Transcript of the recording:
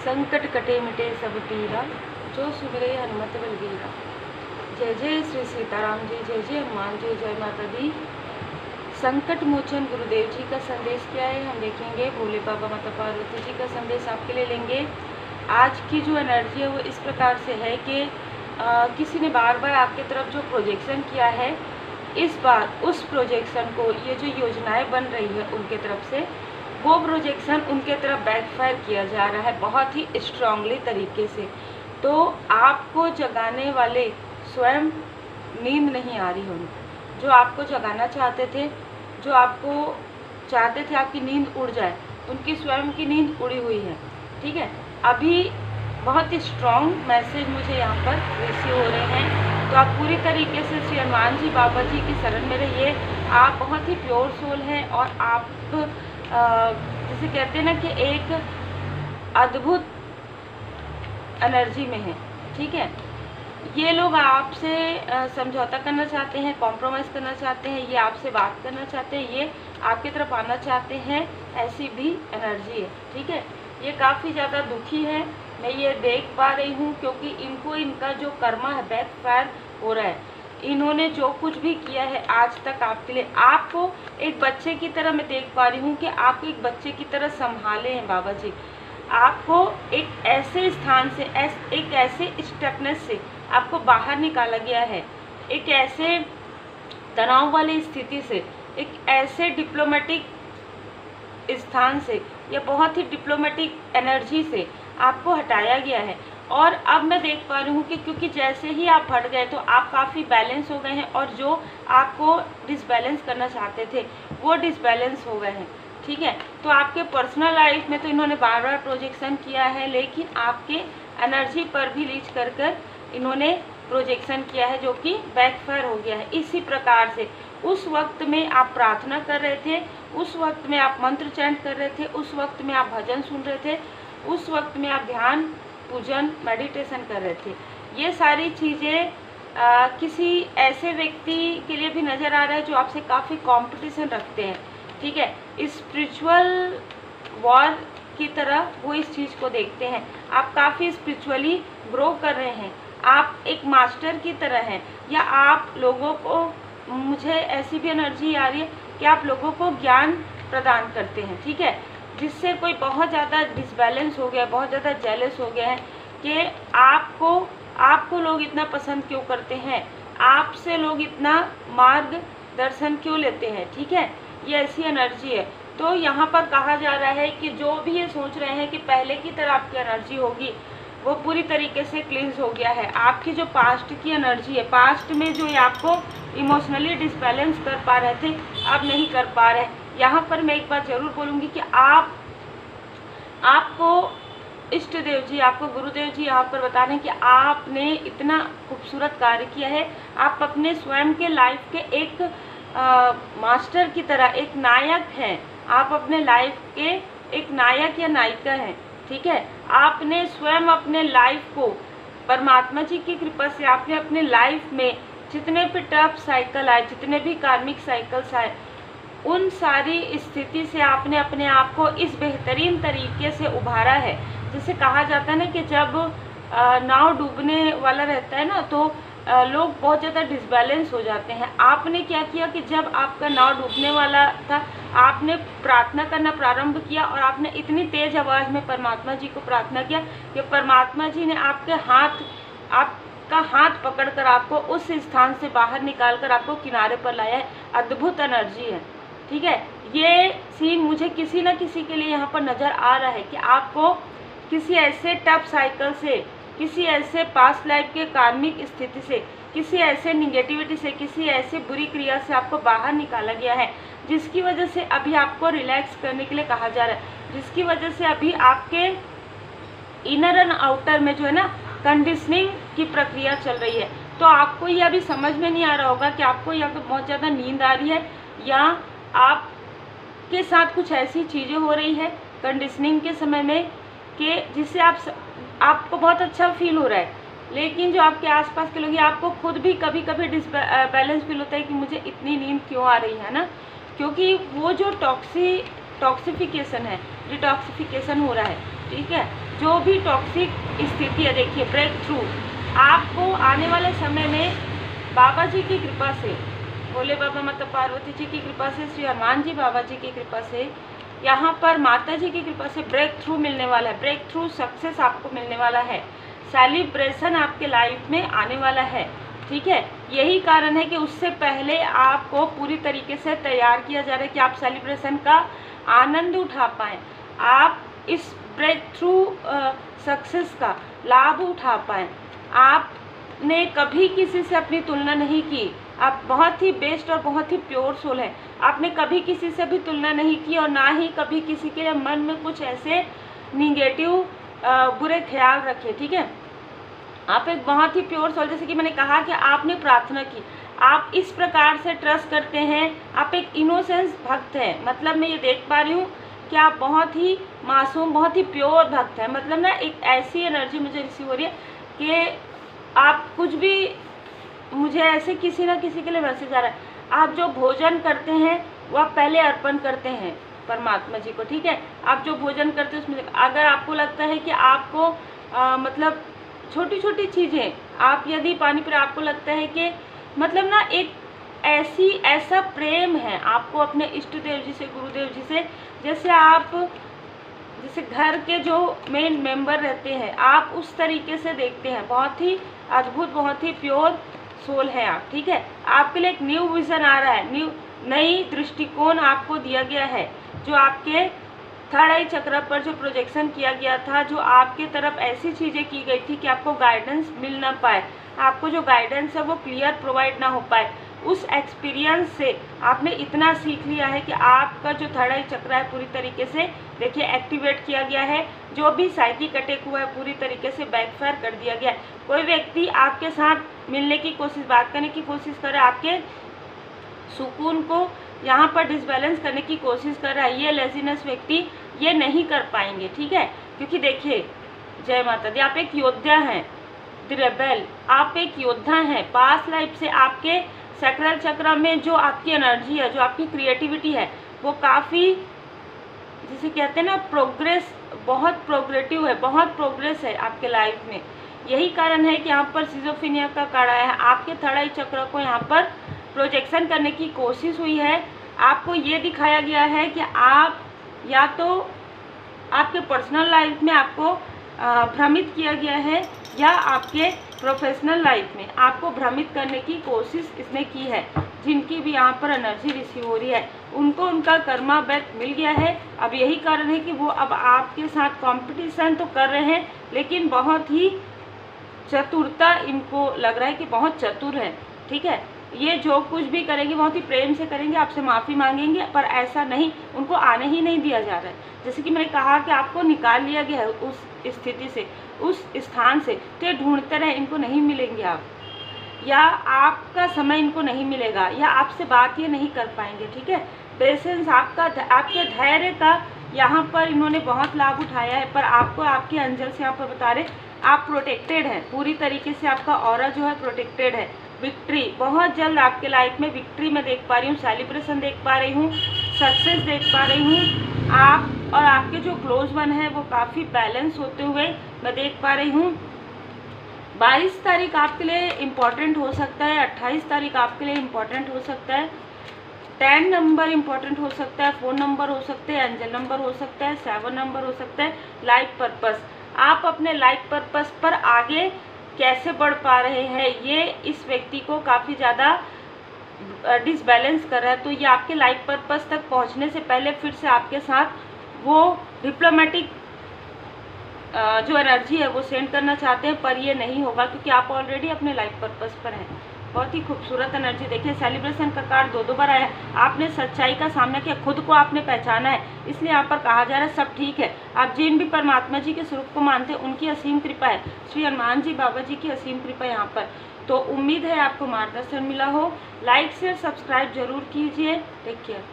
संकट कटे मिटे सब पीरा, जो सुमिरे हनुमत बलबीरा। जय जय श्री सीताराम जी, जय जय हनुमान जी, जय माता दी। संकट मोचन गुरुदेव जी का संदेश क्या है हम देखेंगे। भोले बाबा माता पार्वती जी का संदेश आपके लिए लेंगे। आज की जो एनर्जी है वो इस प्रकार से है कि किसी ने बार बार आपके तरफ जो प्रोजेक्शन किया है, इस बार उस प्रोजेक्शन को, ये जो योजनाएं बन रही है उनके तरफ से, वो प्रोजेक्शन उनके तरफ बैकफायर किया जा रहा है बहुत ही स्ट्रांगली तरीके से। तो आपको जगाने वाले स्वयं नींद नहीं आ रही होगी। जो आपको जगाना चाहते थे, जो आपको चाहते थे आपकी नींद उड़ जाए, उनकी स्वयं की नींद उड़ी हुई है। ठीक है, अभी बहुत ही स्ट्रॉन्ग मैसेज मुझे यहाँ पर रिसीव हो रहे हैं। तो आप पूरी तरीके से श्री हनुमान जी बाबा जी की शरण में रहिए। आप बहुत ही प्योर सोल हैं और आप जिसे कहते हैं ना कि एक अद्भुत एनर्जी में है। ठीक है, ये लोग आपसे समझौता करना चाहते हैं, कॉम्प्रोमाइज़ करना चाहते हैं, ये आपसे बात करना चाहते हैं, ये आपकी तरफ आना चाहते हैं, ऐसी भी एनर्जी है। ठीक है, ये काफ़ी ज़्यादा दुखी है, मैं ये देख पा रही हूँ, क्योंकि इनको इनका जो कर्मा है बैकफायर हो रहा है। इन्होंने जो कुछ भी किया है आज तक आपके लिए, आपको एक बच्चे की तरह मैं देख पा रही हूँ कि आपको एक बच्चे की तरह संभाले हैं बाबा जी। आपको एक ऐसे स्थान से, एक ऐसे स्टकनेस से आपको बाहर निकाला गया है, एक ऐसे तनाव वाली स्थिति से, एक ऐसे डिप्लोमेटिक स्थान से, या बहुत ही डिप्लोमेटिक एनर्जी से आपको हटाया गया है। और अब मैं देख पा रही हूँ कि क्योंकि जैसे ही आप हट गए तो आप काफ़ी बैलेंस हो गए हैं, और जो आपको डिसबैलेंस करना चाहते थे वो डिसबैलेंस हो गए हैं। ठीक है, तो आपके पर्सनल लाइफ में तो इन्होंने बार बार प्रोजेक्शन किया है, लेकिन आपके एनर्जी पर भी रीच कर कर इन्होंने प्रोजेक्शन किया है, जो कि बैकफायर हो गया है। इसी प्रकार से उस वक्त में आप प्रार्थना कर रहे थे, उस वक्त में आप मंत्र चैंट कर रहे थे, उस वक्त में आप भजन सुन रहे थे, उस वक्त में आप ध्यान, पूजन, मेडिटेशन कर रहे थे। ये सारी चीज़ें किसी ऐसे व्यक्ति के लिए भी नज़र आ रहा है जो आपसे काफ़ी कंपटीशन रखते हैं। ठीक है, स्पिरिचुअल वॉर की तरह वो इस चीज़ को देखते हैं। आप काफ़ी स्पिरिचुअली ग्रो कर रहे हैं, आप एक मास्टर की तरह हैं, या आप लोगों को, मुझे ऐसी भी एनर्जी आ रही है कि आप लोगों को ज्ञान प्रदान करते हैं। ठीक है, जिससे कोई बहुत ज़्यादा डिसबैलेंस हो गया, बहुत ज़्यादा जेलस हो गया है कि आपको लोग इतना पसंद क्यों करते हैं, आपसे लोग इतना मार्गदर्शन क्यों लेते हैं। ठीक है, ये ऐसी एनर्जी है। तो यहाँ पर कहा जा रहा है कि जो भी ये सोच रहे हैं कि पहले की तरह आपकी एनर्जी होगी, वो पूरी तरीके से क्लींस हो गया है। आपकी जो पास्ट की एनर्जी है, पास्ट में जो ये आपको इमोशनली डिसबैलेंस कर पा रहे थे, अब नहीं कर पा रहे। यहाँ पर मैं एक बात ज़रूर बोलूँगी कि आपको इष्ट देव जी, आपको गुरुदेव जी यहाँ पर बता रहे हैं कि आपने इतना खूबसूरत कार्य किया है। आप अपने स्वयं के लाइफ के एक मास्टर की तरह, एक नायक हैं। आप अपने लाइफ के एक नायक या नायिका हैं। ठीक है, आपने स्वयं अपने लाइफ को परमात्मा जी की कृपा से, आपने अपने लाइफ में जितने भी टफ साइकिल आए, जितने भी कार्मिक साइकिल्स आए, उन सारी स्थिति से आपने अपने आप को इस बेहतरीन तरीके से उभारा है। जैसे कहा जाता है ना कि जब नाव डूबने वाला रहता है ना, तो लोग बहुत ज़्यादा डिसबैलेंस हो जाते हैं। आपने क्या किया कि जब आपका नाव डूबने वाला था, आपने प्रार्थना करना प्रारंभ किया, और आपने इतनी तेज़ आवाज़ में परमात्मा जी को प्रार्थना किया कि परमात्मा जी ने आपका हाथ पकड़कर आपको उस स्थान से बाहर निकालकर आपको किनारे पर लाया है। अद्भुत एनर्जी है। ठीक है, ये सीन मुझे किसी न किसी के लिए यहाँ पर नज़र आ रहा है कि आपको किसी ऐसे टफ साइकिल से, किसी ऐसे पास्ट लाइफ के कार्मिक स्थिति से, किसी ऐसे निगेटिविटी से, किसी ऐसे बुरी क्रिया से आपको बाहर निकाला गया है, जिसकी वजह से अभी आपको रिलैक्स करने के लिए कहा जा रहा है, जिसकी वजह से अभी आपके इनर एंड आउटर में जो है ना कंडीशनिंग की प्रक्रिया चल रही है। तो आपको ये अभी समझ में नहीं आ रहा होगा कि आपको या तो बहुत ज़्यादा नींद आ रही है, या आपके साथ कुछ ऐसी चीज़ें हो रही है कंडीशनिंग के समय में कि जिससे आपको बहुत अच्छा फील हो रहा है, लेकिन जो आपके आसपास के लोग हैं, आपको खुद भी कभी कभी डिसबैलेंस फील होता है कि मुझे इतनी नींद क्यों आ रही है ना, क्योंकि वो जो टॉक्सिफिकेशन है, डिटॉक्सिफिकेशन हो रहा है। ठीक है, जो भी टॉक्सिक स्थिति है, देखिए ब्रेक थ्रू आपको आने वाले समय में बाबा जी की कृपा से, भोले बाबा माता पार्वती जी की कृपा से, श्री हनुमान जी बाबा जी की कृपा से, यहाँ पर माता जी की कृपा से ब्रेक थ्रू मिलने वाला है, ब्रेक थ्रू सक्सेस आपको मिलने वाला है, सेलिब्रेशन आपके लाइफ में आने वाला है। ठीक है, यही कारण है कि उससे पहले आपको पूरी तरीके से तैयार किया जा रहा है कि आप सेलिब्रेशन का आनंद उठा पाएँ, आप इस ब्रेक थ्रू सक्सेस का लाभ उठा पाएँ। आपने कभी किसी से अपनी तुलना नहीं की, आप बहुत ही बेस्ट और बहुत ही प्योर सोल है, आपने कभी किसी से भी तुलना नहीं की और ना ही कभी किसी के मन में कुछ ऐसे निगेटिव बुरे ख्याल रखे। ठीक है, आप एक बहुत ही प्योर सोल, जैसे कि मैंने कहा कि आपने प्रार्थना की, आप इस प्रकार से ट्रस्ट करते हैं, आप एक इनोसेंस भक्त हैं। मतलब मैं ये देख पा रही हूँ कि आप बहुत ही मासूम, बहुत ही प्योर भक्त हैं। मतलब ना एक ऐसी एनर्जी मुझे रिसीव हो रही है कि आप कुछ भी, मुझे ऐसे किसी ना किसी के लिए मैसेज आ रहा है, आप जो भोजन करते हैं वो आप पहले अर्पण करते हैं परमात्मा जी को। ठीक है, आप जो भोजन करते हैं उसमें अगर आपको लगता है कि आपको मतलब छोटी छोटी चीज़ें, आप यदि पानी पर आपको लगता है कि मतलब ना एक ऐसा प्रेम है आपको अपने इष्ट देव जी से, गुरुदेव जी से, जैसे आप जैसे घर के जो मेन मेंबर रहते हैं आप उस तरीके से देखते हैं। बहुत ही अद्भुत, बहुत ही प्योर सोल है आप। ठीक है, आपके लिए एक न्यू विज़न आ रहा है, नई दृष्टिकोण आपको दिया गया है। जो आपके थर्ड आई चक्र पर जो प्रोजेक्शन किया गया था, जो आपके तरफ ऐसी चीज़ें की गई थी कि आपको गाइडेंस मिल ना पाए, आपको जो गाइडेंस है वो क्लियर प्रोवाइड ना हो पाए, उस एक्सपीरियंस से आपने इतना सीख लिया है कि आपका जो थर्ड आई चक्र है पूरी तरीके से देखिए एक्टिवेट किया गया है। जो भी साइकिक अटैक हुआ है पूरी तरीके से बैकफायर कर दिया गया है। कोई व्यक्ति आपके साथ मिलने की कोशिश, बात करने की कोशिश कर रहा है, आपके सुकून को यहाँ पर डिसबैलेंस करने की कोशिश कर रहा है, ये लेजीनेस व्यक्ति ये नहीं कर पाएंगे। ठीक है, क्योंकि देखिए, जय माता दी, आप एक योद्धा हैं, द रेबेल, आप एक योद्धा हैं। पास्ट लाइफ से आपके सैक्रल चक्र में जो आपकी एनर्जी है, जो आपकी क्रिएटिविटी है, वो काफ़ी, जिसे कहते हैं ना, प्रोग्रेस, बहुत प्रोग्रेटिव है, बहुत प्रोग्रेस है आपके लाइफ में। यही कारण है कि यहाँ पर सिजोफिनिया का कार्ड आया है। आपके थर्ड आई चक्र को यहाँ पर प्रोजेक्शन करने की कोशिश हुई है। आपको ये दिखाया गया है कि आप या तो आपके पर्सनल लाइफ में आपको भ्रमित किया गया है, या आपके प्रोफेशनल लाइफ में आपको भ्रमित करने की कोशिश इसने की है। जिनकी भी यहाँ पर एनर्जी रिसीव हो रही है उनको उनका कर्मा बैक मिल गया है। अब यही कारण है कि वो अब आपके साथ कंपटीशन तो कर रहे हैं, लेकिन बहुत ही चतुरता, इनको लग रहा है कि बहुत चतुर है। ठीक है, ये जो कुछ भी करेंगे बहुत ही प्रेम से करेंगे, आपसे माफ़ी मांगेंगे, पर ऐसा नहीं, उनको आने ही नहीं दिया जा रहा है। जैसे कि मैंने कहा कि आपको निकाल लिया गया है उस स्थिति से, उस स्थान से, तो ये ढूंढते रहे, इनको नहीं मिलेंगे आप, या आपका समय इनको नहीं मिलेगा, या आपसे बात ये नहीं कर पाएंगे। ठीक है, पेशेंस, आपके धैर्य का यहाँ पर इन्होंने बहुत लाभ उठाया है, पर आपको आपके एंजल से यहाँ पर बता रहे आप प्रोटेक्टेड हैं, पूरी तरीके से आपका ऑरा जो है प्रोटेक्टेड है। विक्ट्री बहुत जल्द आपके लाइफ में विक्ट्री मैं देख पा रही हूँ, सेलिब्रेशन देख पा रही हूँ, सक्सेस देख पा रही हूँ। आप और आपके जो क्लोज वन है वो काफ़ी बैलेंस होते हुए मैं देख पा रही हूँ। 22 तारीख आपके लिए इम्पॉर्टेंट हो सकता है, 28 तारीख आपके लिए इम्पॉर्टेंट हो सकता है, 10 नंबर इम्पॉर्टेंट हो सकता है, 4 नंबर हो सकते हैं, एंजल नंबर हो सकता है, 7 नंबर हो सकता है, लाइफ पर्पस। आप अपने लाइफ पर्पस पर आगे कैसे बढ़ पा रहे हैं, ये इस व्यक्ति को काफ़ी ज़्यादा डिसबैलेंस कर रहा है। तो ये आपके लाइफ पर्पस तक पहुंचने से पहले फिर से आपके साथ वो डिप्लोमेटिक जो एनर्जी है वो सेंड करना चाहते हैं, पर ये नहीं होगा क्योंकि आप ऑलरेडी अपने लाइफ पर्पस पर हैं। बहुत ही खूबसूरत एनर्जी देखिए, सेलिब्रेशन का कार्ड 2 बार आया है। आपने सच्चाई का सामना किया, खुद को आपने पहचाना है, इसलिए यहाँ पर कहा जा रहा है सब ठीक है। आप जिन भी परमात्मा जी के स्वरूप को मानते हैं उनकी असीम कृपा है, श्री हनुमान जी बाबा जी की असीम कृपा यहाँ पर। तो उम्मीद है आपको मार्गदर्शन मिला हो। लाइक शेयर सब्सक्राइब जरूर कीजिए। Take care.